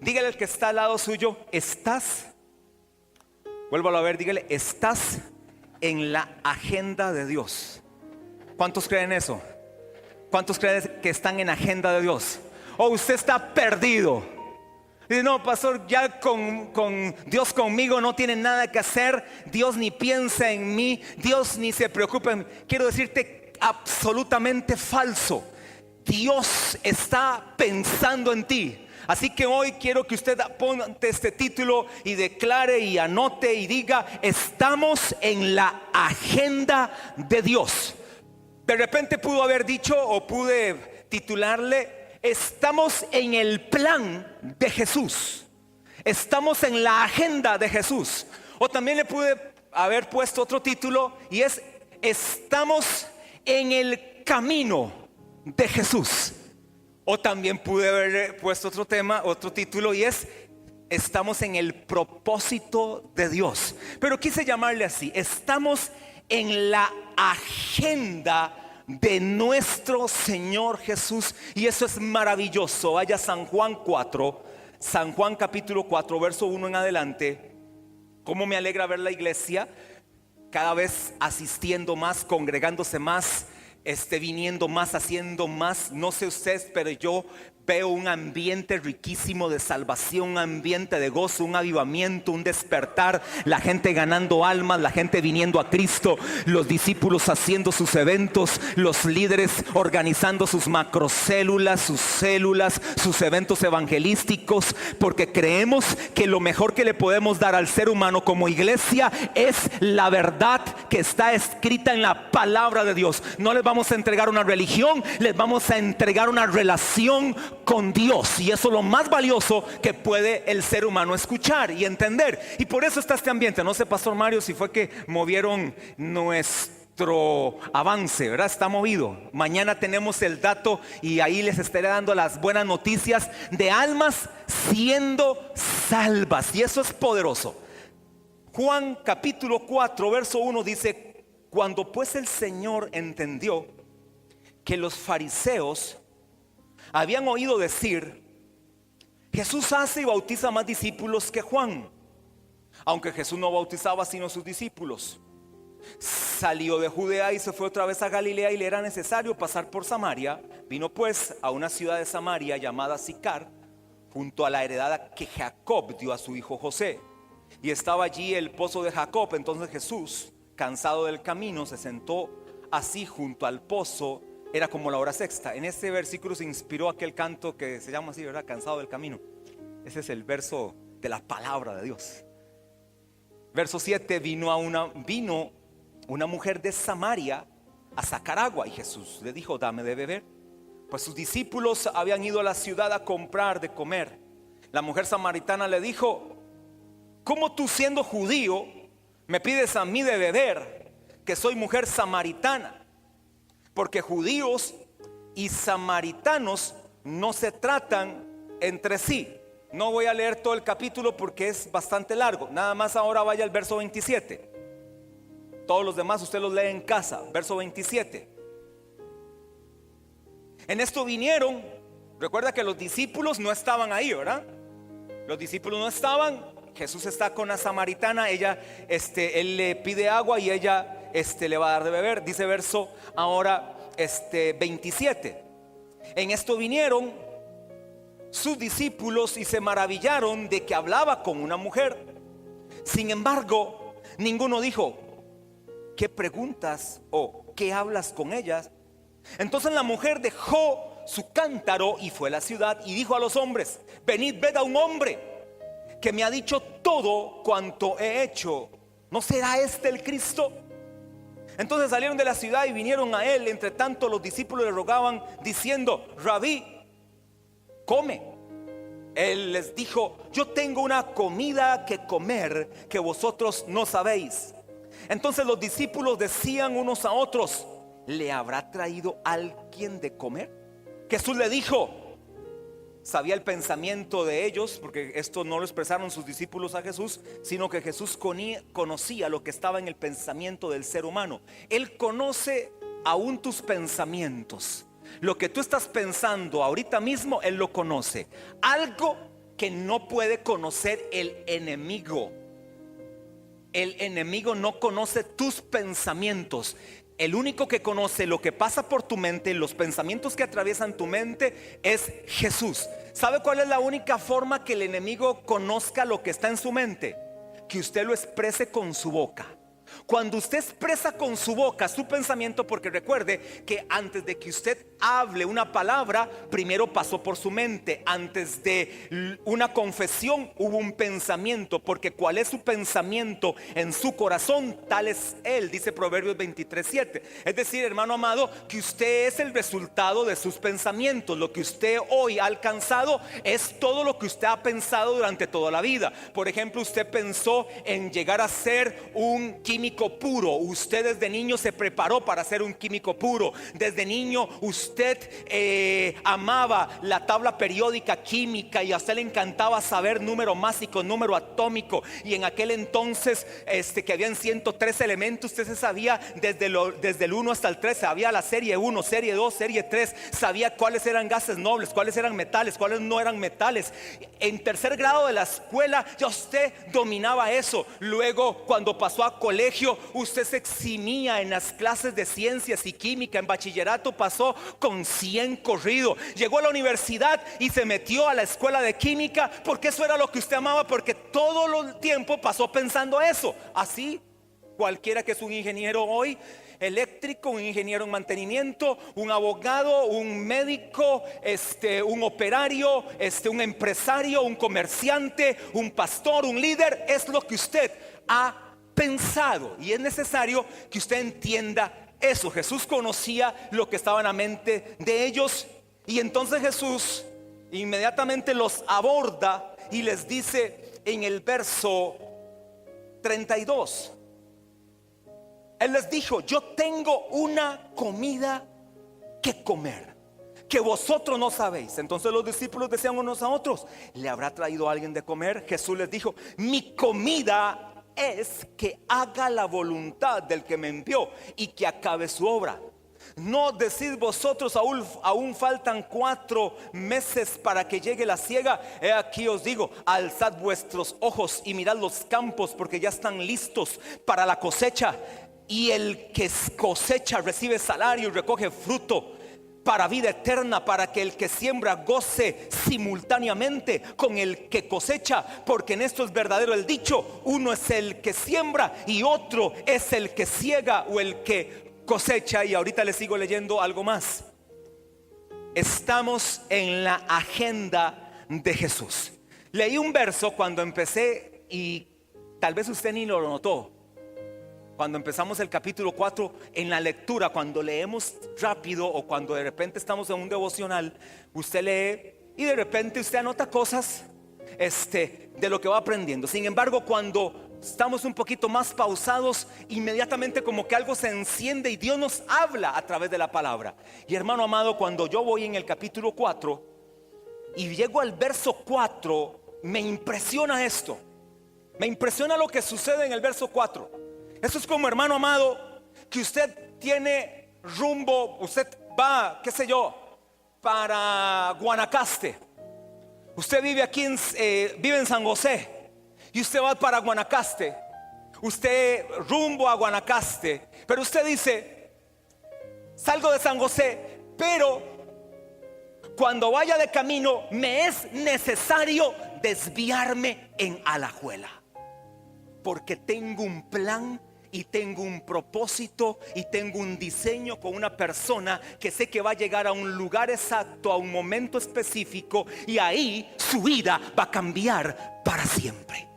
Dígale al que está al lado suyo, vuélvalo a ver, dígale, estás en la agenda de Dios. ¿Cuántos creen eso? ¿Cuántos creen que están en agenda de Dios? O usted está perdido. Dice, no, pastor, ya con Dios conmigo no tiene nada que hacer. Dios ni piensa en mí, Dios ni se preocupa en mí. Quiero decirte, absolutamente falso. Dios está pensando en ti. Así que hoy quiero que usted ponga este título y declare y anote y diga: estamos en la agenda de Dios. De repente pudo haber dicho, o pude titularle: estamos en el plan de Jesús. Estamos en la agenda de Jesús. O también le pude haber puesto otro título, y es: estamos en el camino de Jesús. O también pude haber puesto otro título, y es: estamos en el propósito de Dios. Pero quise llamarle así: estamos en la agenda de nuestro Señor Jesús. Y eso es maravilloso. Vaya a San Juan 4, San Juan capítulo 4, verso 1 en adelante. Cómo me alegra ver la iglesia cada vez asistiendo más, congregándose más, viniendo más, haciendo más. No sé ustedes, pero yo veo un ambiente riquísimo de salvación, un ambiente de gozo, un avivamiento, un despertar. La gente ganando almas, la gente viniendo a Cristo, los discípulos haciendo sus eventos, los líderes organizando sus macrocélulas, sus células, sus eventos evangelísticos, porque creemos que lo mejor que le podemos dar al ser humano como iglesia es la verdad que está escrita en la palabra de Dios. No les vamos a entregar una religión, les vamos a entregar una relación con Dios, y eso es lo más valioso que puede el ser humano escuchar y entender. Y por eso está este ambiente. No sé, Pastor Mario, si fue que movieron nuestro avance, ¿verdad? Está movido. Mañana tenemos el dato, y ahí les estaré dando las buenas noticias de almas siendo salvas, y eso es poderoso. Juan capítulo 4, verso 1 dice: cuando pues el Señor entendió que los fariseos habían oído decir: Jesús hace y bautiza más discípulos que Juan, aunque Jesús no bautizaba sino sus discípulos, salió de Judea y se fue otra vez a Galilea, y le era necesario pasar por Samaria. Vino pues a una ciudad de Samaria llamada Sicar, junto a la heredad que Jacob dio a su hijo José, y estaba allí el pozo de Jacob. Entonces Jesús, cansado del camino, se sentó así junto al pozo. Era como la hora sexta. En este versículo se inspiró aquel canto que se llama así, ¿verdad? Cansado del camino. Ese es el verso de la palabra de Dios. Verso 7: vino una mujer de Samaria a sacar agua, y Jesús le dijo: dame de beber. Pues sus discípulos habían ido a la ciudad a comprar de comer. La mujer samaritana le dijo: ¿cómo tú, siendo judío, me pides a mí de beber, que soy mujer samaritana? Porque judíos y samaritanos no se tratan entre sí. No voy a leer todo el capítulo porque es bastante largo. Nada más ahora vaya al verso 27. Todos los demás usted los lee en casa. Verso 27. En esto vinieron. Recuerda que los discípulos no estaban ahí, ¿verdad? Los discípulos no estaban. Jesús está con la samaritana. Él le pide agua y ella le va a dar de beber. Dice verso ahora 27. En esto vinieron sus discípulos y se maravillaron de que hablaba con una mujer. Sin embargo, ninguno dijo: ¿qué preguntas o qué hablas con ellas? Entonces la mujer dejó su cántaro y fue a la ciudad y dijo a los hombres: venid, ved a un hombre que me ha dicho todo cuanto he hecho. ¿No será este el Cristo? Entonces salieron de la ciudad y vinieron a él. Entre tanto los discípulos le rogaban diciendo: Rabí, come. Él les dijo: yo tengo una comida que comer que vosotros no sabéis. Entonces los discípulos decían unos a otros: ¿le habrá traído alguien de comer? Jesús le dijo, sabía el pensamiento de ellos, porque esto no lo expresaron sus discípulos a Jesús, sino que Jesús conocía lo que estaba en el pensamiento del ser humano. Él conoce aún tus pensamientos. Lo que tú estás pensando ahorita mismo, Él lo conoce. Algo que no puede conocer el enemigo. El enemigo no conoce tus pensamientos. El único que conoce lo que pasa por tu mente, los pensamientos que atraviesan tu mente, es Jesús. ¿Sabe cuál es la única forma que el enemigo conozca lo que está en su mente? Que usted lo exprese con su boca. Cuando usted expresa con su boca su pensamiento, porque recuerde que antes de que usted hable una palabra, primero pasó por su mente. Antes de una confesión hubo un pensamiento, porque cuál es su pensamiento en su corazón, tal es él, dice Proverbios 23:7. Es decir, hermano amado, que usted es el resultado de sus pensamientos. Lo que usted hoy ha alcanzado es todo lo que usted ha pensado durante toda la vida. Por ejemplo, usted pensó en llegar a ser un químico puro. Usted desde niño se preparó para ser un químico puro. Desde niño usted amaba la tabla periódica química y a usted le encantaba saber número másico, número atómico. Y en aquel entonces que habían 103 elementos, usted se sabía desde el 1 hasta el 3, sabía la serie 1, serie 2, serie 3, sabía cuáles eran gases nobles, cuáles eran metales, cuáles no eran metales. En tercer grado de la escuela ya usted dominaba eso. Luego, cuando pasó a colegio, usted se eximía en las clases de ciencias y química. En bachillerato pasó con 100 corrido. Llegó a la universidad y se metió a la escuela de química, porque eso era lo que usted amaba, porque todo el tiempo pasó pensando eso. Así cualquiera que es un ingeniero hoy eléctrico, un ingeniero en mantenimiento, un abogado, un médico, un operario, un empresario, un comerciante, un pastor, un líder, es lo que usted ha pensado. Y es necesario que usted entienda eso. Jesús conocía lo que estaba en la mente de ellos, y entonces Jesús inmediatamente los aborda y les dice en el verso 32, Él les dijo: yo tengo una comida que comer, que vosotros no sabéis. Entonces los discípulos decían unos a otros: ¿le habrá traído alguien de comer? Jesús les dijo: mi comida es que haga la voluntad del que me envió y que acabe su obra. ¿No decís vosotros aún faltan 4 meses para que llegue la siega? He aquí os digo, alzad vuestros ojos y mirad los campos, porque ya están listos para la cosecha. Y el que cosecha recibe salario y recoge fruto para vida eterna, para que el que siembra goce simultáneamente con el que cosecha. Porque en esto es verdadero el dicho: uno es el que siembra y otro es el que ciega o el que cosecha. Y ahorita les sigo leyendo algo más. Estamos en la agenda de Jesús. Leí un verso cuando empecé y tal vez usted ni lo notó. Cuando empezamos el capítulo 4, en la lectura, cuando leemos rápido o cuando de repente estamos en un devocional, usted lee y de repente usted anota cosas de lo que va aprendiendo. Sin embargo, cuando estamos un poquito más pausados, inmediatamente como que algo se enciende y Dios nos habla a través de la palabra. Y hermano amado, cuando yo voy en el capítulo 4 y llego al verso 4, me impresiona esto. Me impresiona lo que sucede en el verso 4. Eso es como, hermano amado, que usted tiene rumbo, usted va, qué sé yo, para Guanacaste. Usted vive aquí vive en San José y usted va para Guanacaste. Usted rumbo a Guanacaste, pero usted dice: salgo de San José, pero cuando vaya de camino me es necesario desviarme en Alajuela, porque tengo un plan y tengo un propósito y tengo un diseño con una persona que sé que va a llegar a un lugar exacto, a un momento específico, y ahí su vida va a cambiar para siempre.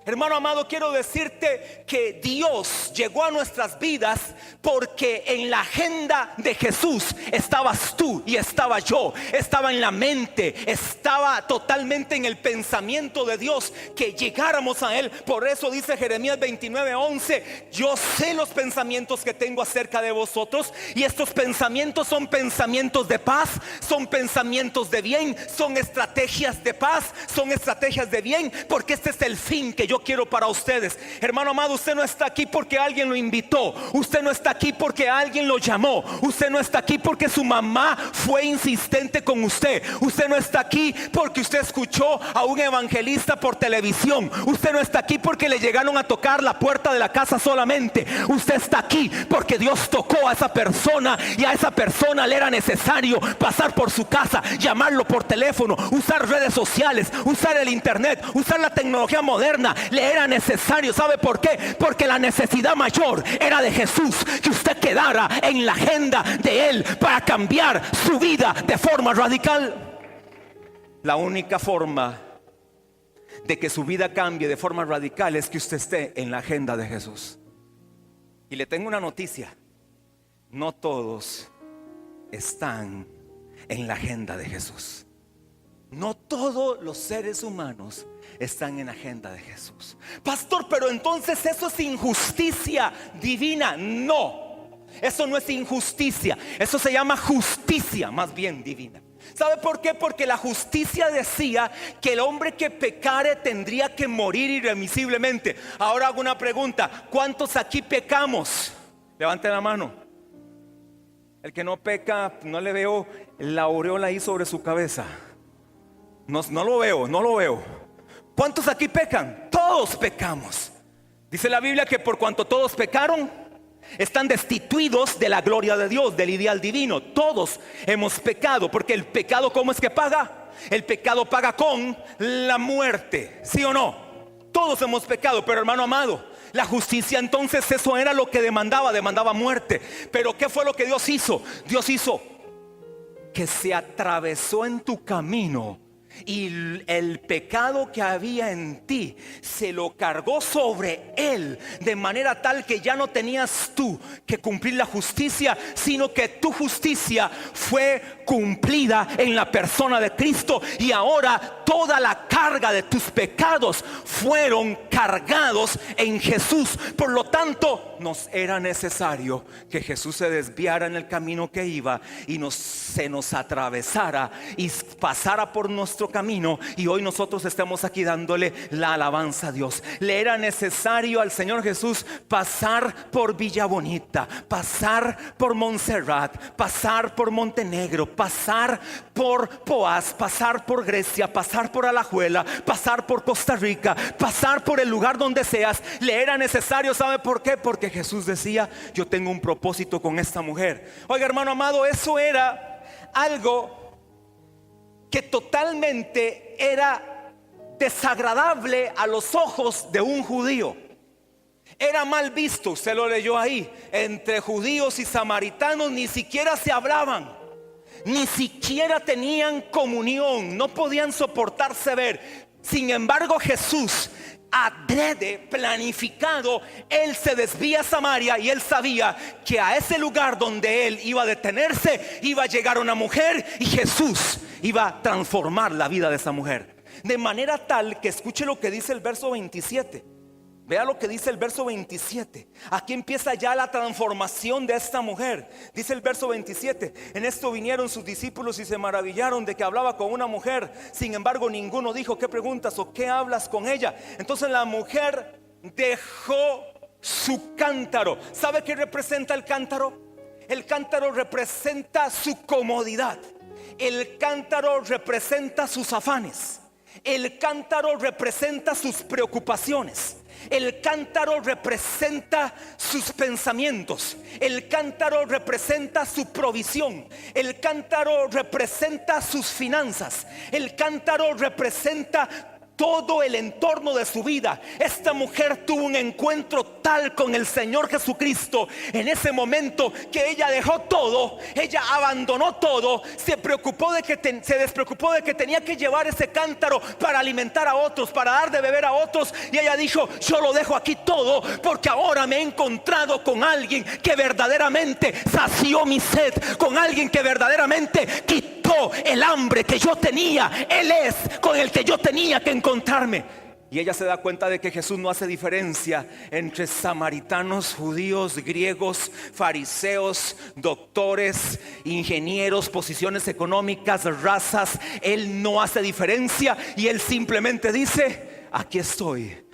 Hermano amado, quiero decirte que Dios llegó a nuestras vidas porque en la agenda de Jesús estabas tú y estaba yo. Estaba en la mente, estaba totalmente en el pensamiento de Dios que llegáramos a Él. Por eso dice Jeremías 29:11: yo sé los pensamientos que tengo acerca de vosotros, y estos pensamientos son pensamientos de paz, son pensamientos de bien, son estrategias de paz, son estrategias de bien, porque este es el fin que yo yo quiero para ustedes. Hermano amado, usted no está aquí porque alguien lo invitó. Usted no está aquí porque alguien lo llamó. Usted no está aquí porque su mamá fue insistente con usted. Usted no está aquí porque usted escuchó a un evangelista por televisión. Usted no está aquí porque le llegaron a tocar la puerta de la casa solamente. Usted está aquí porque Dios tocó a esa persona, y a esa persona le era necesario pasar por su casa, llamarlo por teléfono, usar redes sociales, usar el internet, usar la tecnología moderna. Le era necesario. ¿Sabe por qué? Porque la necesidad mayor era de Jesús, que usted quedara en la agenda de Él para cambiar su vida de forma radical. La única forma de que su vida cambie de forma radical es que usted esté en la agenda de Jesús. Y le tengo una noticia: no todos están en la agenda de Jesús. No todos los seres humanos están en la agenda de Jesús. Pastor, pero entonces eso es injusticia divina. No, eso no es injusticia, eso se llama justicia, más bien divina. ¿Sabe por qué? Porque la justicia decía que el hombre que pecare tendría que morir irremisiblemente. Ahora hago una pregunta: ¿cuántos aquí pecamos? Levanten la mano. El que no peca, no le veo la aureola ahí sobre su cabeza. No lo veo. ¿Cuántos aquí pecan? Todos pecamos. Dice la Biblia que por cuanto todos pecaron, están destituidos de la gloria de Dios, del ideal divino. Todos hemos pecado, porque el pecado, ¿cómo es que paga? El pecado paga con la muerte, ¿sí o no? Todos hemos pecado, pero hermano amado, la justicia entonces eso era lo que demandaba muerte. Pero ¿qué fue lo que Dios hizo? Dios hizo que se atravesó en tu camino, y el pecado que había en ti se lo cargó sobre Él, de manera tal que ya no tenías tú que cumplir la justicia, sino que tu justicia fue cumplida en la persona de Cristo. Y ahora toda la carga de tus pecados fueron cargados en Jesús. Por lo tanto, nos era necesario que Jesús se desviara en el camino que iba y se nos atravesara y pasara por nuestro camino, y hoy nosotros estamos aquí dándole la alabanza a Dios. Le era necesario al Señor Jesús pasar por Villa Bonita, pasar por Montserrat, pasar por Montenegro, pasar por Poás, pasar por Grecia, pasar por Alajuela, pasar por Costa Rica, pasar por el lugar donde seas. Le era necesario. ¿Sabe por qué? Porque Jesús decía: yo tengo un propósito con esta mujer. Oiga, hermano amado, eso era algo que totalmente era desagradable a los ojos de un judío. Era mal visto, usted lo leyó ahí. Entre judíos y samaritanos ni siquiera se hablaban, ni siquiera tenían comunión, no podían soportarse ver. Sin embargo, Jesús, adrede, planificado, Él se desvía a Samaria, y Él sabía que a ese lugar donde Él iba a detenerse iba a llegar una mujer, y Jesús iba a transformar la vida de esa mujer. De manera tal que escuche lo que dice el verso 27. Vea lo que dice el verso 27. Aquí empieza ya la transformación de esta mujer. Dice el verso 27: en esto vinieron sus discípulos y se maravillaron de que hablaba con una mujer. Sin embargo, ninguno dijo: ¿qué preguntas o qué hablas con ella? Entonces la mujer dejó su cántaro. ¿Sabe qué representa el cántaro? El cántaro representa su comodidad. El cántaro representa sus afanes. El cántaro representa sus preocupaciones. El cántaro representa sus pensamientos. El cántaro representa su provisión. El cántaro representa sus finanzas. El cántaro representa todo el entorno de su vida. Esta mujer tuvo un encuentro tal con el Señor Jesucristo en ese momento que ella dejó todo, ella abandonó todo, se despreocupó de que tenía que llevar ese cántaro para alimentar a otros, para dar de beber a otros, y ella dijo: yo lo dejo aquí todo porque ahora me he encontrado con alguien que verdaderamente sació mi sed, con alguien que verdaderamente quitó el hambre que yo tenía. Él es con el que yo tenía que encontrarme. Y ella se da cuenta de que Jesús no hace diferencia entre samaritanos, judíos, griegos, fariseos, doctores, ingenieros, posiciones económicas, razas. Él no hace diferencia, y él simplemente dice: aquí estoy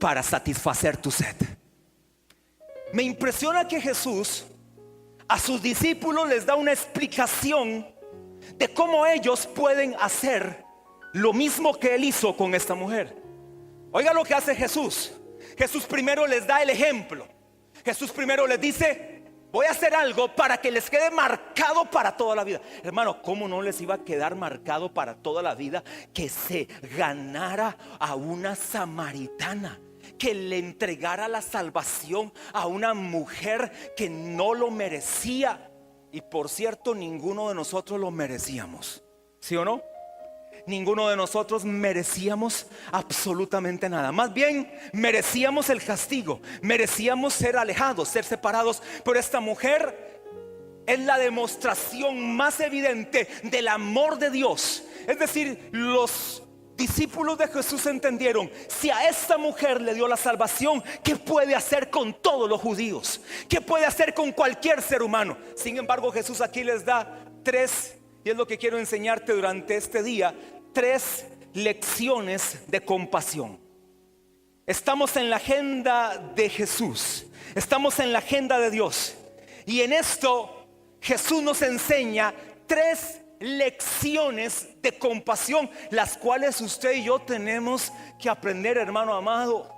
para satisfacer tu sed. Me impresiona que Jesús a sus discípulos les da una explicación de cómo ellos pueden hacer lo mismo que Él hizo con esta mujer. Oiga lo que hace Jesús. Jesús primero les da el ejemplo. Jesús primero les dice: voy a hacer algo para que les quede marcado para toda la vida. Hermano, ¿cómo no les iba a quedar marcado para toda la vida que se ganara a una samaritana, que le entregara la salvación a una mujer que no lo merecía? Y por cierto, ninguno de nosotros lo merecíamos, ¿sí o no? Ninguno de nosotros merecíamos absolutamente nada. Más bien merecíamos el castigo, merecíamos ser alejados, ser separados. Pero esta mujer es la demostración más evidente del amor de Dios. Es decir, los discípulos de Jesús entendieron: si a esta mujer le dio la salvación, ¿qué puede hacer con todos los judíos? ¿Qué puede hacer con cualquier ser humano? Sin embargo, Jesús aquí les da tres, y es lo que quiero enseñarte durante este día, tres lecciones de compasión. Estamos en la agenda de Jesús, estamos en la agenda de Dios, y en esto Jesús nos enseña tres lecciones de compasión, las cuales usted y yo tenemos que aprender, hermano amado.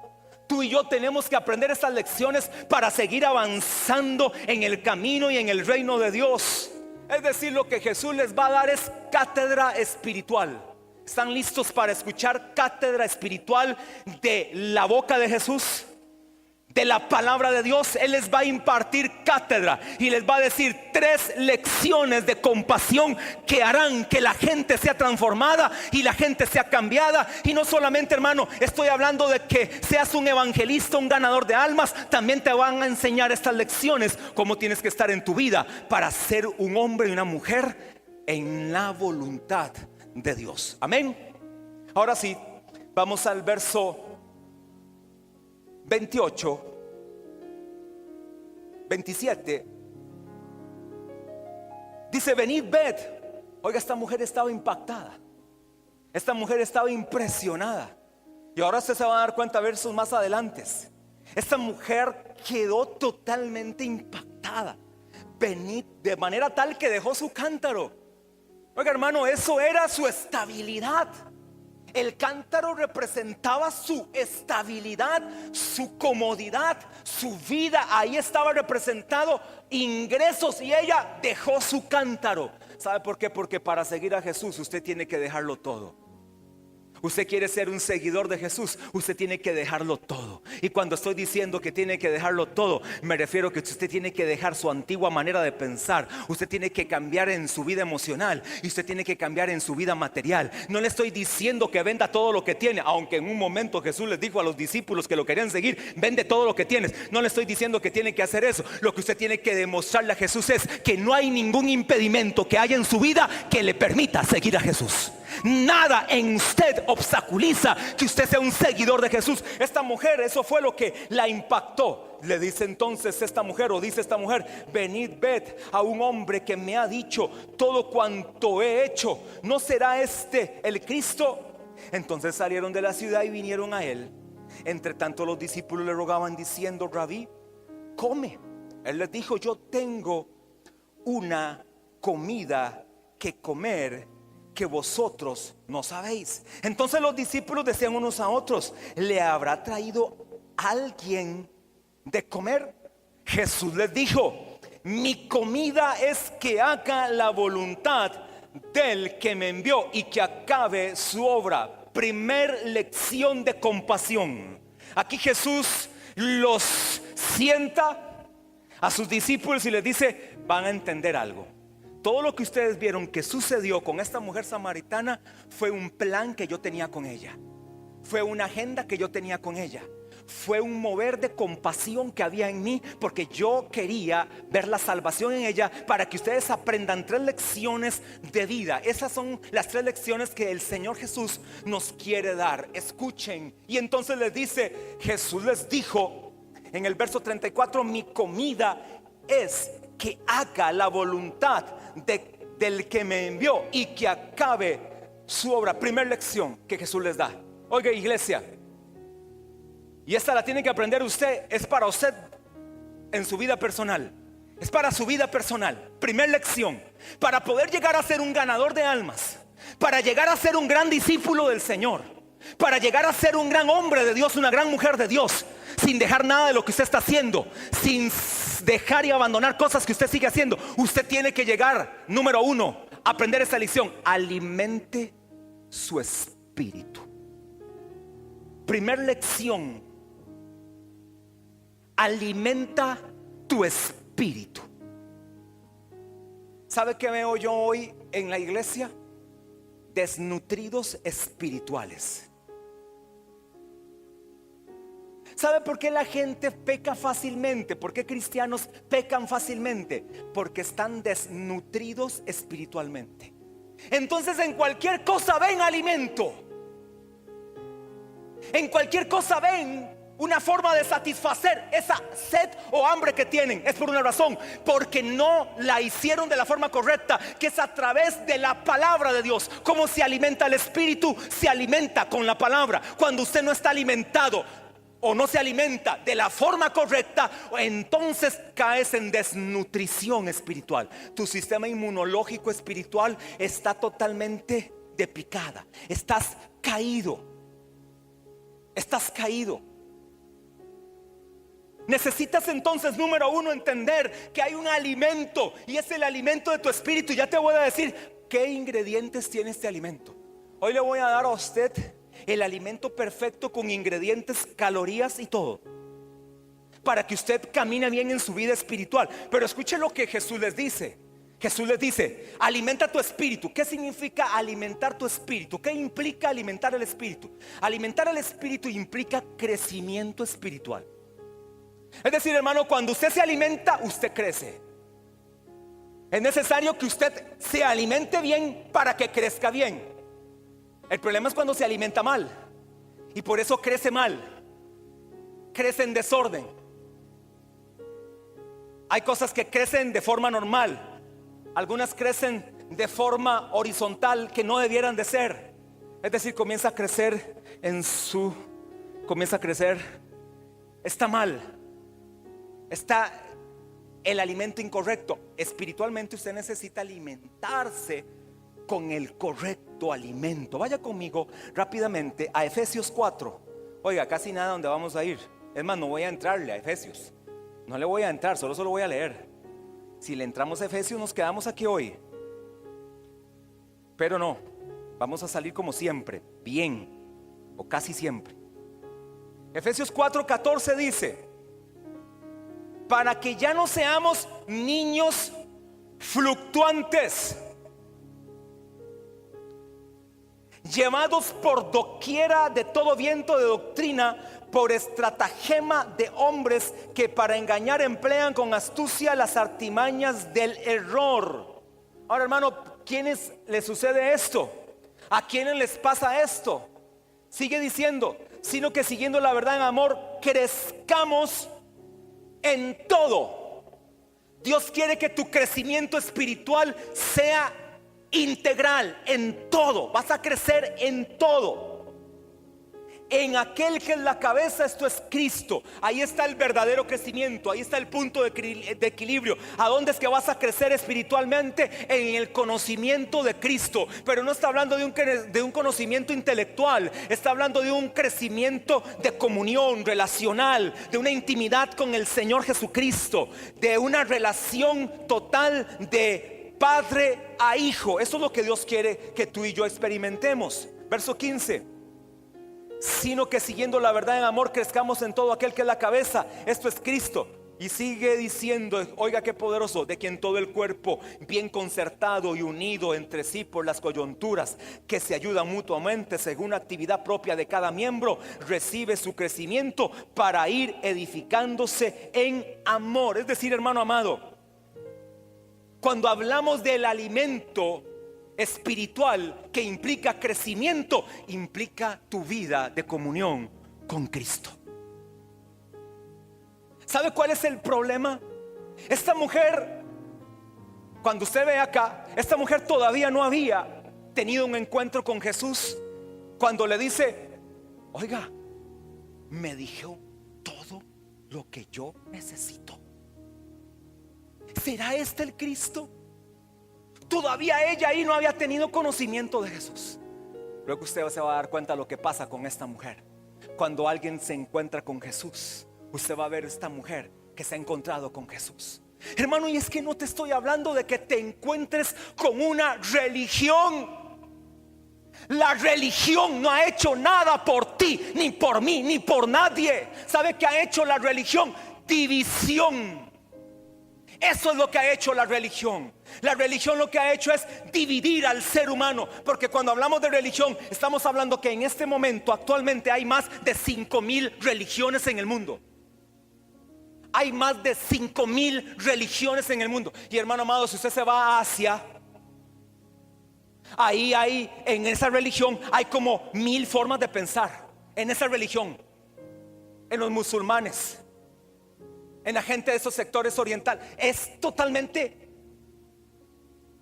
Tú y yo tenemos que aprender estas lecciones para seguir avanzando en el camino y en el reino de Dios. Es decir, lo que Jesús les va a dar es cátedra espiritual. ¿Están listos para escuchar cátedra espiritual de la boca de Jesús? De la palabra de Dios. Él les va a impartir cátedra y les va a decir tres lecciones de compasión que harán que la gente sea transformada y la gente sea cambiada. Y no solamente, hermano, estoy hablando de que seas un evangelista, un ganador de almas. También te van a enseñar estas lecciones, cómo tienes que estar en tu vida para ser un hombre y una mujer en la voluntad de Dios. Amén. Ahora sí, vamos al verso 28, 27. Dice: venid, ved. Oiga, esta mujer estaba impactada. Esta mujer estaba impresionada. Y ahora usted se va a dar cuenta versos más adelante. Esta mujer quedó totalmente impactada. Venid, de manera tal que dejó su cántaro. Oiga, hermano, eso era su estabilidad. El cántaro representaba su estabilidad, su comodidad, su vida. Ahí estaba representado ingresos, y ella dejó su cántaro. ¿Sabe por qué? Porque para seguir a Jesús usted tiene que dejarlo todo. Usted quiere ser un seguidor de Jesús, usted tiene que dejarlo todo. Y cuando estoy diciendo que tiene que dejarlo todo, me refiero a que usted tiene que dejar su antigua manera de pensar. Usted tiene que cambiar en su vida emocional, y usted tiene que cambiar en su vida material. No le estoy diciendo que venda todo lo que tiene, aunque en un momento Jesús les dijo a los discípulos que lo querían seguir: vende todo lo que tienes. No le estoy diciendo que tiene que hacer eso. Lo que usted tiene que demostrarle a Jesús es que no hay ningún impedimento que haya en su vida que le permita seguir a Jesús. Nada en usted obstaculiza que usted sea un seguidor de Jesús. Esta mujer, eso fue lo que la impactó. Le dice entonces esta mujer, o dice esta mujer: venid, ved a un hombre que me ha dicho todo cuanto he hecho. ¿No será este el Cristo? Entonces salieron de la ciudad y vinieron a él. Entre tanto los discípulos le rogaban diciendo: Rabí, come. Él les dijo: yo tengo una comida que comer que vosotros no sabéis. Entonces los discípulos decían unos a otros: ¿le habrá traído alguien de comer? Jesús les dijo: mi comida es que haga la voluntad del que me envió y que acabe su obra. Primer lección de compasión. Aquí Jesús los sienta a sus discípulos y les dice: van a entender algo. Todo lo que ustedes vieron que sucedió con esta mujer samaritana fue un plan que yo tenía con ella. Fue una agenda que yo tenía con ella. Fue un mover de compasión que había en mí, porque yo quería ver la salvación en ella, para que ustedes aprendan tres lecciones de vida. Esas son las tres lecciones que el Señor Jesús nos quiere dar. Escuchen. Y entonces les dice, Jesús les dijo en el verso 34: mi comida es que haga la voluntad del que me envió y que acabe su obra. Primera lección que Jesús les da. Oiga, iglesia, y esta la tiene que aprender usted, es para usted en su vida personal. Es para su vida personal. Primer lección: para poder llegar a ser un ganador de almas, para llegar a ser un gran discípulo del Señor, para llegar a ser un gran hombre de Dios, una gran mujer de Dios, sin dejar nada de lo que usted está haciendo, sin dejar y abandonar cosas que usted sigue haciendo, usted tiene que llegar, número uno, a aprender esta lección: alimente su espíritu. Primer lección: alimenta tu espíritu. ¿Sabe qué veo yo hoy en la iglesia? Desnutridos espirituales. ¿Sabe por qué la gente peca fácilmente? ¿Por qué cristianos pecan fácilmente? Porque están desnutridos espiritualmente. Entonces en cualquier cosa ven alimento, en cualquier cosa ven una forma de satisfacer esa sed o hambre que tienen. Es por una razón: porque no la hicieron de la forma correcta, que es a través de la palabra de Dios. ¿Cómo se alimenta el espíritu? Se alimenta con la palabra. Cuando usted no está alimentado o no se alimenta de la forma correcta, entonces caes en desnutrición espiritual. Tu sistema inmunológico espiritual está totalmente de picada. Estás caído. Estás caído. Necesitas entonces, número uno, entender que hay un alimento, y es el alimento de tu espíritu. Ya te voy a decir qué ingredientes tiene este alimento. Hoy le voy a dar a usted el alimento perfecto, con ingredientes, calorías y todo, para que usted camine bien en su vida espiritual. Pero escuche lo que Jesús les dice. Jesús les dice: alimenta tu espíritu. ¿Qué significa alimentar tu espíritu? ¿Qué implica alimentar el espíritu? Alimentar el espíritu implica crecimiento espiritual. Es decir, hermano, cuando usted se alimenta, usted crece. Es necesario que usted se alimente bien para que crezca bien. El problema es cuando se alimenta mal, y por eso crece mal, crece en desorden. Hay cosas que crecen de forma normal, algunas crecen de forma horizontal, que no debieran de ser. Es decir, comienza a crecer está mal, está el alimento incorrecto. Espiritualmente usted necesita alimentarse con el correcto alimento. Vaya conmigo rápidamente a Efesios 4. Oiga, casi nada donde vamos a ir. Es más, no voy a entrarle a Efesios. No le voy a entrar, solo voy a leer. Si le entramos a Efesios, nos quedamos aquí hoy. Pero no, vamos a salir como siempre, bien, o casi siempre. Efesios 4:14 dice: para que ya no seamos niños fluctuantes, llevados por doquiera de todo viento de doctrina, por estratagema de hombres que para engañar emplean con astucia las artimañas del error. Ahora, hermano, ¿quiénes les sucede esto? ¿A quiénes les pasa esto? Sigue diciendo: sino que siguiendo la verdad en amor, crezcamos en todo. Dios quiere que tu crecimiento espiritual sea integral, en todo. Vas a crecer en todo. En aquel que es la cabeza, esto es Cristo. Ahí está el verdadero crecimiento, ahí está el punto de equilibrio. ¿A dónde es que vas a crecer espiritualmente? En el conocimiento de Cristo. Pero no está hablando de un conocimiento intelectual, está hablando de un crecimiento de comunión relacional, de una intimidad con el Señor Jesucristo, de una relación total de padre a hijo. Eso es lo que Dios quiere que tú y yo experimentemos. Verso 15: sino que siguiendo la verdad en amor, crezcamos en todo aquel que es la cabeza, esto es Cristo. Y sigue diciendo, oiga qué poderoso: de quien todo el cuerpo, bien concertado y unido entre sí por las coyunturas que se ayudan mutuamente según la actividad propia de cada miembro, recibe su crecimiento para ir edificándose en amor. Es decir, hermano amado, cuando hablamos del alimento espiritual que implica crecimiento, implica tu vida de comunión con Cristo. ¿Sabe cuál es el problema? Esta mujer, cuando usted ve acá, esta mujer todavía no había tenido un encuentro con Jesús, cuando le dice: oiga, me dijo todo lo que yo necesito. ¿Será este el Cristo? Todavía ella ahí no había tenido conocimiento de Jesús. Luego usted se va a dar cuenta de lo que pasa con esta mujer. Cuando alguien se encuentra con Jesús, usted va a ver esta mujer que se ha encontrado con Jesús. Hermano, y es que no te estoy hablando de que te encuentres con una religión. La religión no ha hecho nada por ti, ni por mí, ni por nadie. ¿Sabe qué ha hecho la religión? División. Eso es lo que ha hecho la religión. La religión lo que ha hecho es dividir al ser humano. Porque cuando hablamos de religión, estamos hablando que en este momento, actualmente, hay más de 5,000 religiones en el mundo. Hay más de 5,000 religiones en el mundo. Y hermano amado, si usted se va a Asia, ahí hay, en esa religión hay como 1,000 formas de pensar. En esa religión, en los musulmanes, en la gente de esos sectores orientales, es totalmente,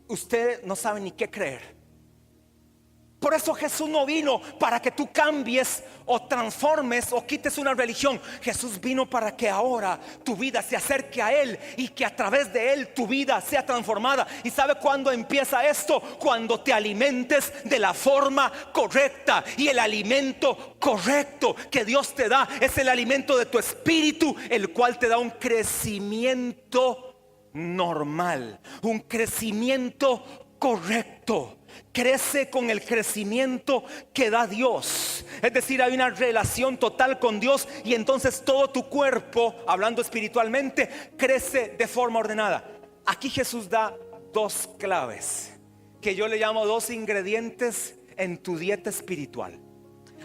usted no sabe ni qué creer. Por eso Jesús no vino para que tú cambies o transformes o quites una religión. Jesús vino para que ahora tu vida se acerque a Él y que a través de Él tu vida sea transformada. ¿Y sabe cuándo empieza esto? Cuando te alimentes de la forma correcta. Y el alimento correcto que Dios te da es el alimento de tu espíritu, el cual te da un crecimiento normal, un crecimiento correcto. Crece con el crecimiento que da Dios. Es decir, hay una relación total con Dios. Y entonces todo tu cuerpo, hablando espiritualmente, crece de forma ordenada. Aquí Jesús da 2 claves, que yo le llamo 2 ingredientes en tu dieta espiritual.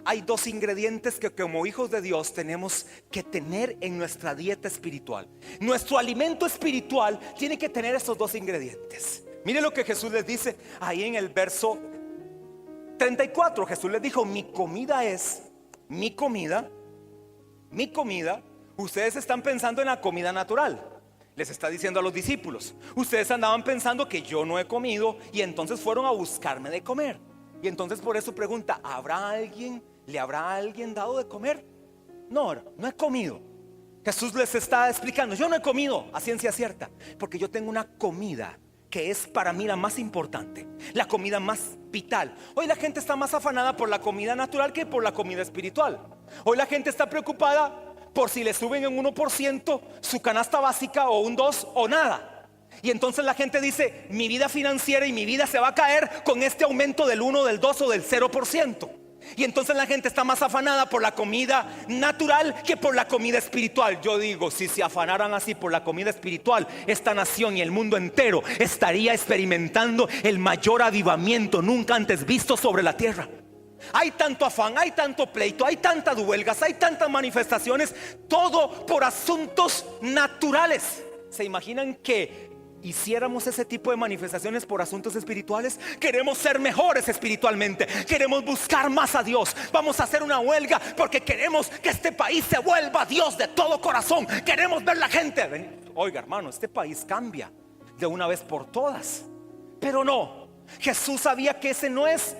Hay 2 ingredientes que como hijos de Dios tenemos que tener en nuestra dieta espiritual. Nuestro alimento espiritual tiene que tener esos 2 ingredientes. Mire lo que Jesús les dice ahí en el verso 34. Jesús les dijo: mi comida es, mi comida. Ustedes están pensando en la comida natural. Les está diciendo a los discípulos: ustedes andaban pensando que yo no he comido, y entonces fueron a buscarme de comer. Y entonces por eso pregunta: ¿le habrá alguien dado de comer? No he comido. Jesús les está explicando: yo no he comido a ciencia cierta, porque yo tengo una comida que es para mí la más importante, la comida más vital. Hoy la gente está más afanada por la comida natural que por la comida espiritual. Hoy la gente está preocupada por si le suben en 1% su canasta básica, o un 2%, o nada. Y entonces la gente dice: mi vida financiera y mi vida se va a caer con este aumento del 1, del 2 o del 0%. Y entonces la gente está más afanada por la comida natural que por la comida espiritual. Yo digo, si se afanaran así por la comida espiritual, esta nación y el mundo entero estaría experimentando el mayor avivamiento nunca antes visto sobre la tierra. Hay tanto afán, hay tanto pleito, hay tantas huelgas, hay tantas manifestaciones, todo por asuntos naturales. ¿Se imaginan que hiciéramos ese tipo de manifestaciones por asuntos espirituales? Queremos ser mejores espiritualmente, queremos buscar más a Dios. Vamos a hacer una huelga porque queremos que este país se vuelva a Dios de todo corazón. Queremos ver la gente. Oiga, hermano, este país cambia de una vez por todas. Pero no, Jesús sabía que ese no es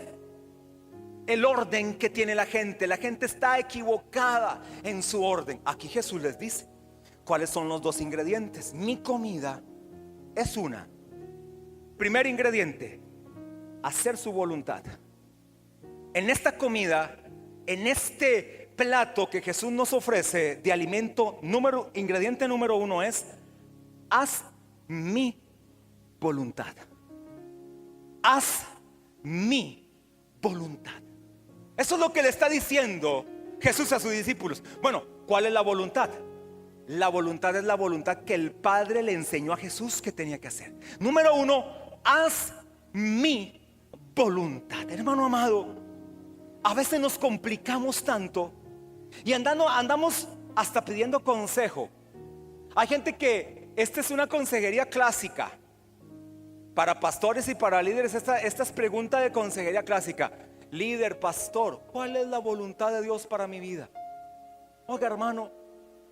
el orden que tiene la gente. La gente está equivocada en su orden. Aquí Jesús les dice cuáles son los 2 ingredientes. Mi comida es una. Primer ingrediente: hacer su voluntad. En esta comida, en este plato que Jesús nos ofrece de alimento, ingrediente número 1 es: haz mi voluntad. Haz mi voluntad. Eso es lo que le está diciendo Jesús a sus discípulos. Bueno, ¿cuál es la voluntad? La voluntad es la voluntad que el Padre le enseñó a Jesús que tenía que hacer. Número 1, haz mi voluntad. Hermano amado, a veces nos complicamos tanto y andamos hasta pidiendo consejo. Hay gente que esta es una consejería clásica para pastores y para líderes. Esta es pregunta de consejería clásica. Líder, pastor, ¿cuál es la voluntad de Dios para mi vida? Oiga, hermano,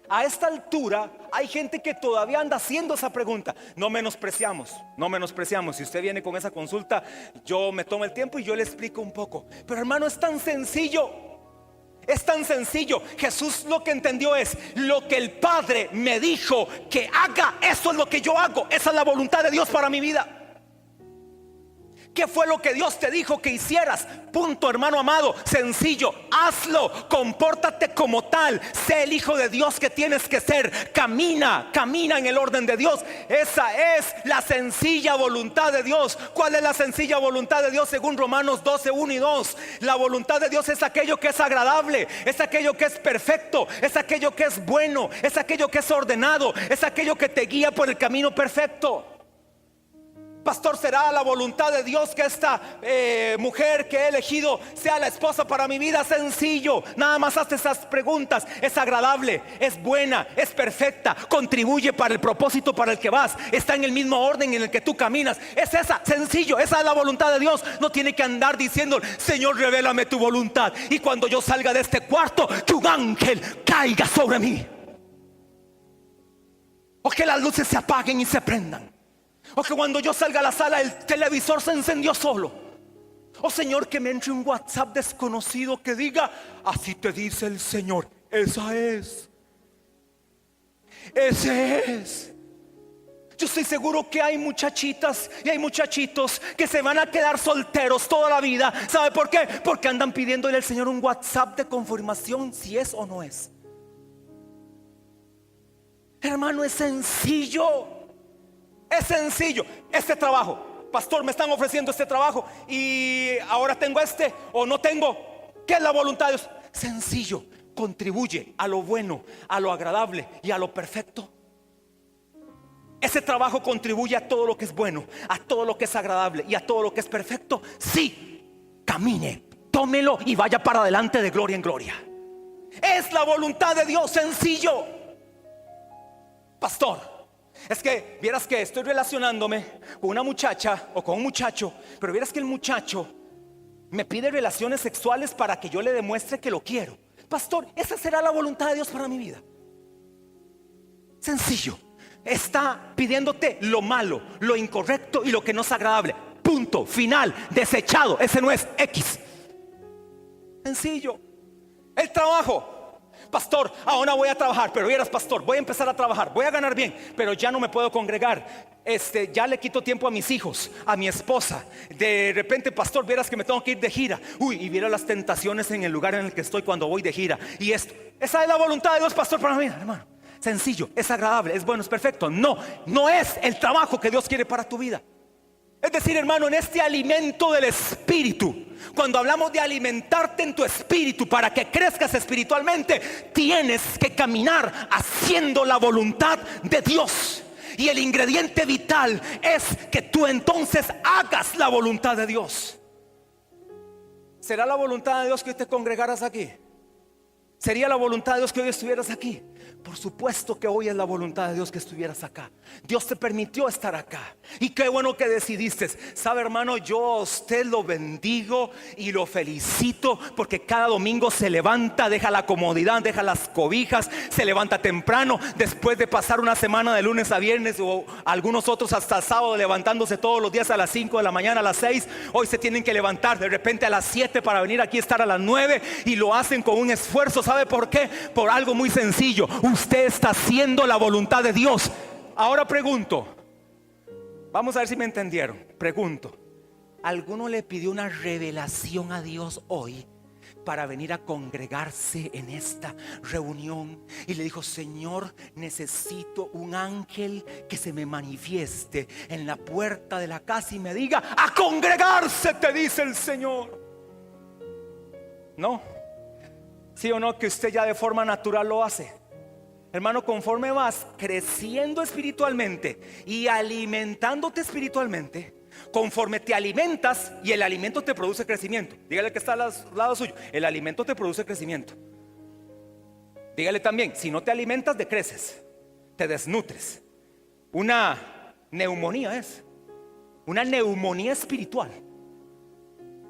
a esta altura hay gente que todavía anda haciendo esa pregunta. No menospreciamos. Si usted viene con esa consulta, yo me tomo el tiempo y yo le explico un poco. Pero hermano, es tan sencillo. Es tan sencillo. Jesús lo que entendió es: lo que el Padre me dijo que haga, eso es lo que yo hago. Esa es la voluntad de Dios para mi vida. ¿Qué fue lo que Dios te dijo que hicieras? Punto, hermano amado, sencillo, hazlo, compórtate como tal, sé el hijo de Dios que tienes que ser, camina en el orden de Dios. Esa es la sencilla voluntad de Dios. ¿Cuál es la sencilla voluntad de Dios según Romanos 12, 1 y 2? La voluntad de Dios es aquello que es agradable, es aquello que es perfecto, es aquello que es bueno, es aquello que es ordenado, es aquello que te guía por el camino perfecto. Pastor, ¿será la voluntad de Dios que esta mujer que he elegido sea la esposa para mi vida? Sencillo, nada más hazte esas preguntas. Es agradable, es buena, es perfecta, contribuye para el propósito para el que vas, está en el mismo orden en el que tú caminas. Es esa, sencillo, esa es la voluntad de Dios. No tiene que andar diciendo: Señor, revélame tu voluntad, y cuando yo salga de este cuarto, que un ángel caiga sobre mí, o que las luces se apaguen y se prendan, o que cuando yo salga a la sala el televisor se encendió solo. Oh Señor, que me entre un WhatsApp desconocido que diga: así te dice el Señor. Ese es. Yo estoy seguro que hay muchachitas y hay muchachitos que se van a quedar solteros toda la vida. ¿Sabe por qué? Porque andan pidiéndole al Señor un WhatsApp de confirmación si es o no es. Hermano, es sencillo. Es sencillo. Este trabajo, pastor, me están ofreciendo este trabajo y ahora tengo este o no tengo. ¿Qué es la voluntad de Dios? Sencillo. Contribuye a lo bueno, a lo agradable y a lo perfecto. Ese trabajo contribuye a todo lo que es bueno, a todo lo que es agradable y a todo lo que es perfecto. Sí, camine, tómelo y vaya para adelante de gloria en gloria. Es la voluntad de Dios, sencillo. Pastor, es que vieras que estoy relacionándome con una muchacha o con un muchacho, pero vieras que el muchacho me pide relaciones sexuales para que yo le demuestre que lo quiero. Pastor, ¿esa será la voluntad de Dios para mi vida? Sencillo. Está pidiéndote lo malo, lo incorrecto y lo que no es agradable. Punto, final, desechado. Ese no es X. Sencillo. El trabajo. Pastor, ahora voy a trabajar, pero vieras, pastor, voy a empezar a trabajar, voy a ganar bien, pero ya no me puedo congregar. Ya le quito tiempo a mis hijos, a mi esposa. De repente, pastor, vieras que me tengo que ir de gira. Uy, y viera las tentaciones en el lugar en el que estoy cuando voy de gira. Y esto, esa es la voluntad de Dios, pastor, para mí, hermano. Sencillo, es agradable, es bueno, es perfecto. No, no es el trabajo que Dios quiere para tu vida. Es decir, hermano, en este alimento del espíritu, cuando hablamos de alimentarte en tu espíritu para que crezcas espiritualmente, tienes que caminar haciendo la voluntad de Dios. Y el ingrediente vital es que tú entonces hagas la voluntad de Dios. ¿Será la voluntad de Dios que hoy te congregaras aquí? ¿Sería la voluntad de Dios que hoy estuvieras aquí? Por supuesto que hoy es la voluntad de Dios que estuvieras acá. Dios te permitió estar acá. Y qué bueno que decidiste. Sabe, hermano, yo a usted lo bendigo y lo felicito, porque cada domingo se levanta, deja la comodidad, deja las cobijas, se levanta temprano, después de pasar una semana de lunes a viernes, o algunos otros hasta sábado, levantándose todos los días a las 5 de la mañana, a las 6. Hoy se tienen que levantar de repente a las 7 para venir aquí a estar a las 9, y lo hacen con un esfuerzo. ¿Sabe por qué? Por algo muy sencillo: usted está haciendo la voluntad de Dios. Ahora pregunto, vamos a ver si me entendieron. Pregunto, ¿alguno le pidió una revelación a Dios hoy para venir a congregarse en esta reunión? Y le dijo: Señor, necesito un ángel que se me manifieste en la puerta de la casa y me diga: a congregarse, te dice el Señor. No. ¿Sí o no que usted ya de forma natural lo hace? Hermano, conforme vas creciendo espiritualmente y alimentándote espiritualmente, conforme te alimentas, y el alimento te produce crecimiento. Dígale que está al lado suyo: el alimento te produce crecimiento. Dígale también: si no te alimentas, decreces, te desnutres. Una neumonía es una neumonía espiritual.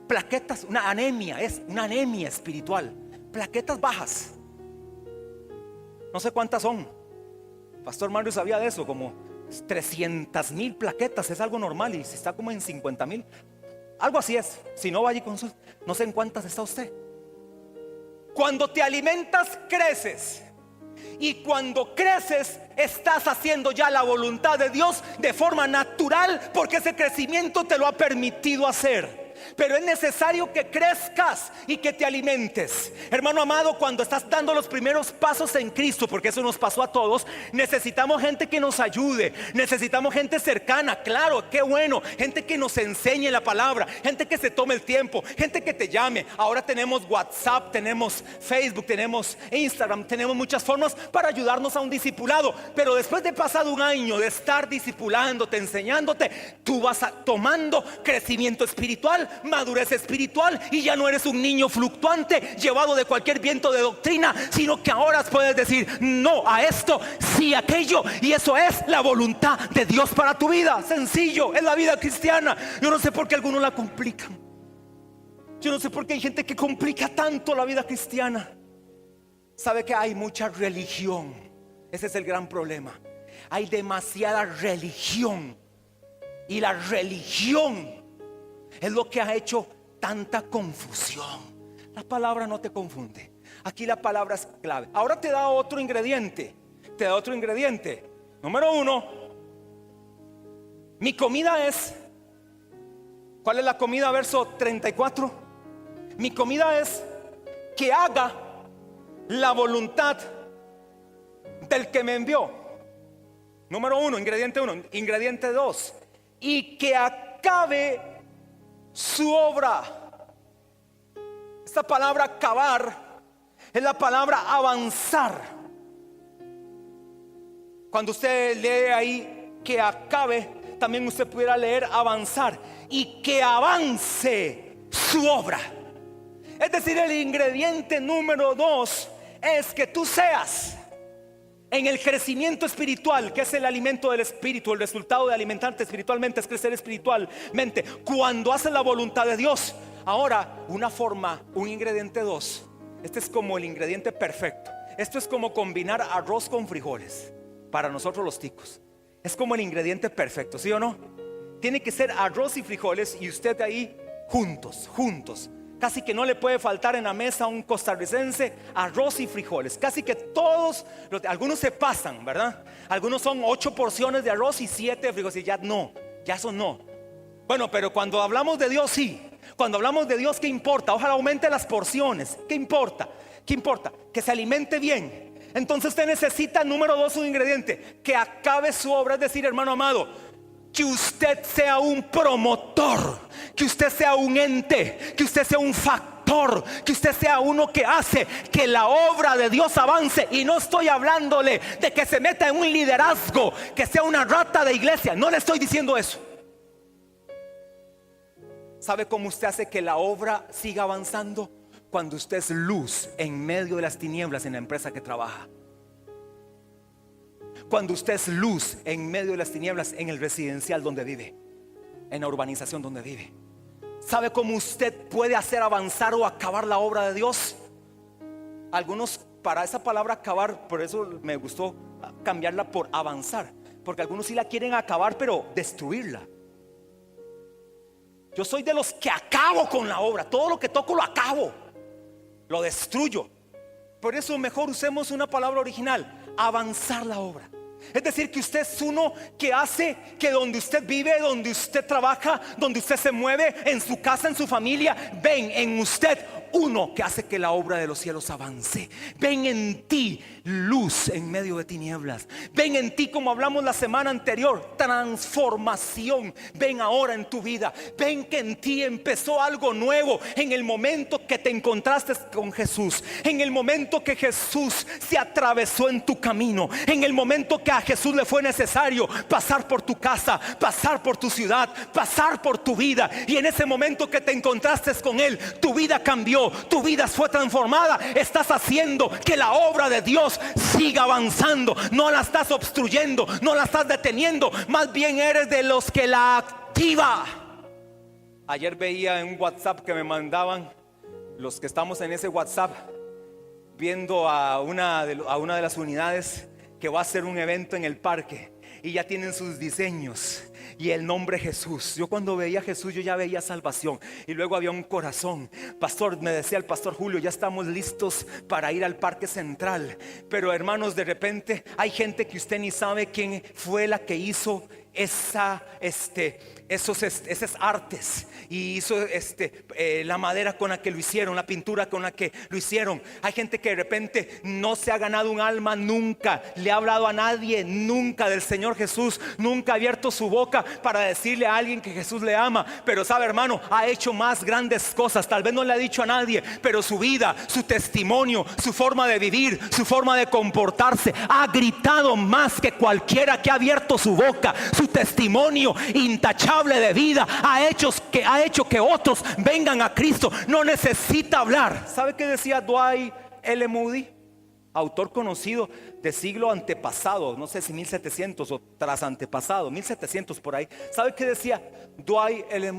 Plaquetas, una anemia, es una anemia espiritual. Plaquetas bajas, no sé cuántas son. Pastor Mario sabía de eso, como 300,000 plaquetas. Es algo normal, y si está como en 50,000, algo así es. Si no, vaya y consulte. No sé en cuántas está usted. Cuando te alimentas, creces. Y cuando creces, estás haciendo ya la voluntad de Dios de forma natural, porque ese crecimiento te lo ha permitido hacer. Pero es necesario que crezcas y que te alimentes. Hermano amado, cuando estás dando los primeros pasos en Cristo, porque eso nos pasó a todos, necesitamos gente que nos ayude, necesitamos gente cercana, claro, qué bueno, gente que nos enseñe la palabra, gente que se tome el tiempo, gente que te llame. Ahora tenemos WhatsApp, tenemos Facebook, tenemos Instagram, tenemos muchas formas para ayudarnos a un discipulado. Pero después de pasado un año de estar discipulándote, enseñándote, tú vas tomando crecimiento espiritual, madurez espiritual, y ya no eres un niño fluctuante llevado de cualquier viento de doctrina, sino que ahora puedes decir no a esto, sí a aquello, y eso es la voluntad de Dios para tu vida. Sencillo, es la vida cristiana. Yo no sé por qué algunos la complican. Yo no sé por qué hay gente que complica tanto la vida cristiana. Sabe que hay mucha religión. Ese es el gran problema. Hay demasiada religión, y la religión es lo que ha hecho tanta confusión. La palabra no te confunde. Aquí la palabra es clave. Ahora te da otro ingrediente. Te da otro ingrediente. Número 1. Mi comida es. ¿Cuál es la comida? Verso 34. Mi comida es que haga la voluntad del que me envió. Número 1, ingrediente 1. Ingrediente 2. Y que acabe su obra. Esta palabra acabar es la palabra avanzar. Cuando usted lee ahí que acabe, también usted pudiera leer avanzar. Y que avance su obra. Es decir, el ingrediente número 2 es que tú seas en el crecimiento espiritual, que es el alimento del espíritu. El resultado de alimentarte espiritualmente es crecer espiritualmente. Cuando haces la voluntad de Dios. Ahora, una forma, un ingrediente 2. Este es como el ingrediente perfecto. Esto es como combinar arroz con frijoles. Para nosotros los ticos es como el ingrediente perfecto, ¿sí o no? Tiene que ser arroz y frijoles, y usted ahí juntos. Casi que no le puede faltar en la mesa a un costarricense arroz y frijoles. Casi que todos, algunos se pasan, ¿verdad? Algunos son 8 porciones de arroz y 7 de frijoles. Y ya no, ya eso no. Bueno, pero cuando hablamos de Dios, sí. Cuando hablamos de Dios, ¿qué importa? Ojalá aumente las porciones. ¿Qué importa? ¿Qué importa? Que se alimente bien. Entonces usted necesita, número 2, un ingrediente: que acabe su obra. Es decir, hermano amado, que usted sea un promotor, que usted sea un ente, que usted sea un factor, que usted sea uno que hace que la obra de Dios avance. Y no estoy hablándole de que se meta en un liderazgo, que sea una rata de iglesia. No le estoy diciendo eso. ¿Sabe cómo usted hace que la obra siga avanzando? Cuando usted es luz en medio de las tinieblas en la empresa que trabaja. Cuando usted es luz en medio de las tinieblas en el residencial donde vive, en la urbanización donde vive. ¿Sabe cómo usted puede hacer avanzar o acabar la obra de Dios? Algunos, para esa palabra acabar, por eso me gustó cambiarla por avanzar, porque algunos sí la quieren acabar, pero destruirla. Yo soy de los que acabo con la obra. Todo lo que toco lo acabo, lo destruyo. Por eso mejor usemos una palabra original: avanzar la obra. Es decir, que usted es uno que hace que donde usted vive, donde usted trabaja, donde usted se mueve, en su casa, en su familia, ven en usted uno que hace que la obra de los cielos avance. Ven en ti luz en medio de tinieblas. Ven en ti, como hablamos la semana anterior, transformación. Ven ahora en tu vida. Ven que en ti empezó algo nuevo en el momento que te encontraste con Jesús, en el momento que Jesús se atravesó en tu camino, en el momento que a Jesús le fue necesario pasar por tu casa, pasar por tu ciudad, pasar por tu vida. Y en ese momento que te encontraste con Él, tu vida cambió, tu vida fue transformada. Estás haciendo que la obra de Dios siga avanzando. No la estás obstruyendo, no la estás deteniendo. Más bien eres de los que la activa. Ayer veía en un WhatsApp que me mandaban los que estamos en ese WhatsApp, viendo a una de las unidades que va a hacer un evento en el parque, y ya tienen sus diseños. y el nombre Jesús. Yo cuando veía a Jesús yo ya veía salvación. Y luego había un corazón. Pastor, me decía el pastor Julio, ya estamos listos para ir al Parque Central. Pero hermanos, de repente hay gente que usted ni sabe quién fue la que hizo esas artes, y hizo la madera con la que lo hicieron, la pintura con la que lo hicieron. Hay gente que de repente no se ha ganado un alma nunca, le ha hablado a nadie nunca del Señor Jesús, nunca ha abierto su boca para decirle a alguien que Jesús le ama. Pero sabe, hermano, ha hecho más grandes cosas. Tal vez no le ha dicho a nadie, pero su vida, su testimonio, su forma de vivir, su forma de comportarse ha gritado más que cualquiera que ha abierto su boca. Su testimonio intachable de vida ha hecho que otros vengan a Cristo. No necesita hablar. ¿Sabe qué decía Dwight L. Moody? Autor conocido de siglo antepasado, no sé si 1700 o tras antepasado, 1700 por ahí. ¿Sabe qué decía Dwight L.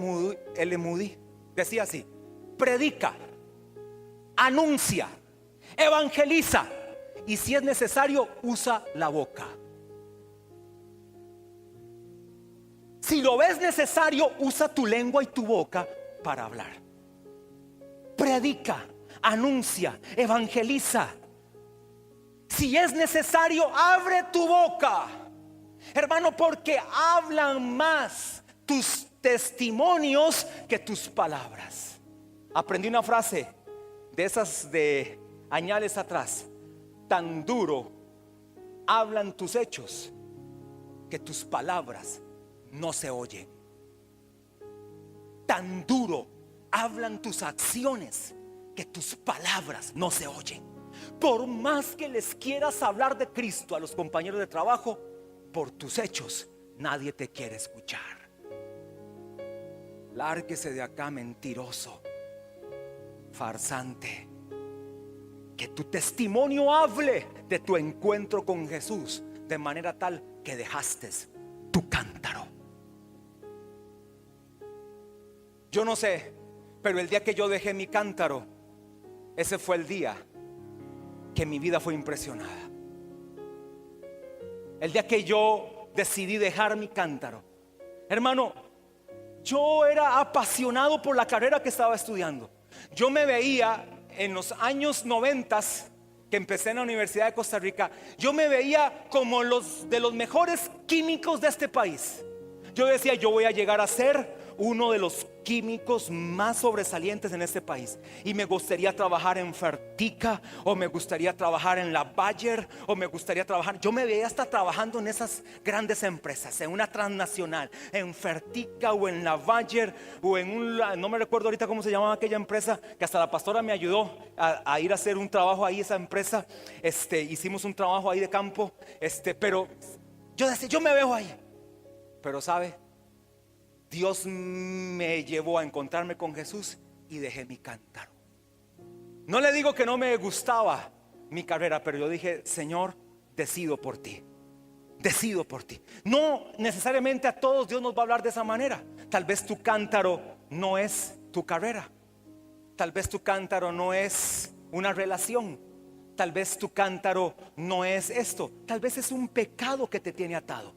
Moody? Decía así: predica, anuncia, evangeliza, y si es necesario, usa la boca. Si lo ves necesario, usa tu lengua y tu boca para hablar. Predica, anuncia, evangeliza. Si es necesario, abre tu boca, hermano, porque hablan más tus testimonios que tus palabras. Aprendí una frase de esas de añales atrás: tan duro hablan tus hechos que tus palabras no se oyen. Tan duro hablan tus acciones que tus palabras no se oyen. Por más que les quieras hablar de Cristo a los compañeros de trabajo, por tus hechos nadie te quiere escuchar. Lárguese de acá, mentiroso, farsante. Que tu testimonio hable de tu encuentro con Jesús, de manera tal que dejaste tu cántaro. Yo no sé, pero el día que yo dejé mi cántaro, ese fue el día que mi vida fue impresionada. El día que yo decidí dejar mi cántaro, hermano, yo era apasionado por la carrera que estaba estudiando. Yo me veía en los años 90 que empecé en la Universidad de Costa Rica, yo me veía como de los mejores químicos de este país. Yo decía, yo voy a llegar a ser uno de los químicos más sobresalientes en este país, y me gustaría trabajar en Fertica, o me gustaría trabajar en la Bayer, o me gustaría trabajar, yo me veía hasta trabajando en esas grandes empresas, en una transnacional, en Fertica o en la Bayer, o en no me recuerdo ahorita cómo se llamaba aquella empresa, que hasta la pastora me ayudó a ir a hacer un trabajo ahí, esa empresa. Hicimos un trabajo ahí de campo, pero yo decía, yo me veo ahí. Pero sabe, Dios me llevó a encontrarme con Jesús y dejé mi cántaro. No le digo que no me gustaba mi carrera, pero yo dije, Señor, decido por ti. Decido por ti. No necesariamente a todos Dios nos va a hablar de esa manera. Tal vez tu cántaro no es tu carrera. Tal vez tu cántaro no es una relación. Tal vez tu cántaro no es esto. Tal vez es un pecado que te tiene atado.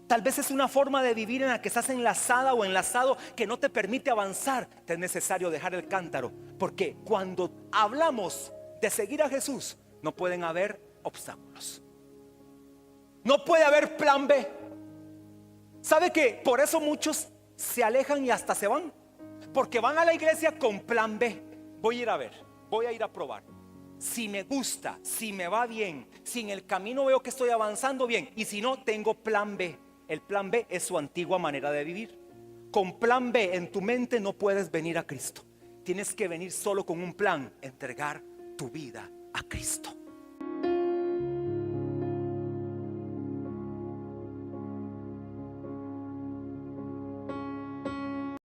Tal vez es una forma de vivir en la que estás enlazada o enlazado que no te permite avanzar. Te es necesario dejar el cántaro, porque cuando hablamos de seguir a Jesús, no pueden haber obstáculos. No puede haber plan B. ¿Sabe que por eso muchos se alejan y hasta se van? Porque van a la iglesia con plan B. Voy a ir a ver, voy a ir a probar. Si me gusta, si me va bien, si en el camino veo que estoy avanzando bien, y si no, tengo plan B. El plan B es su antigua manera de vivir. Con plan B en tu mente no puedes venir a Cristo. Tienes que venir solo con un plan: entregar tu vida a Cristo.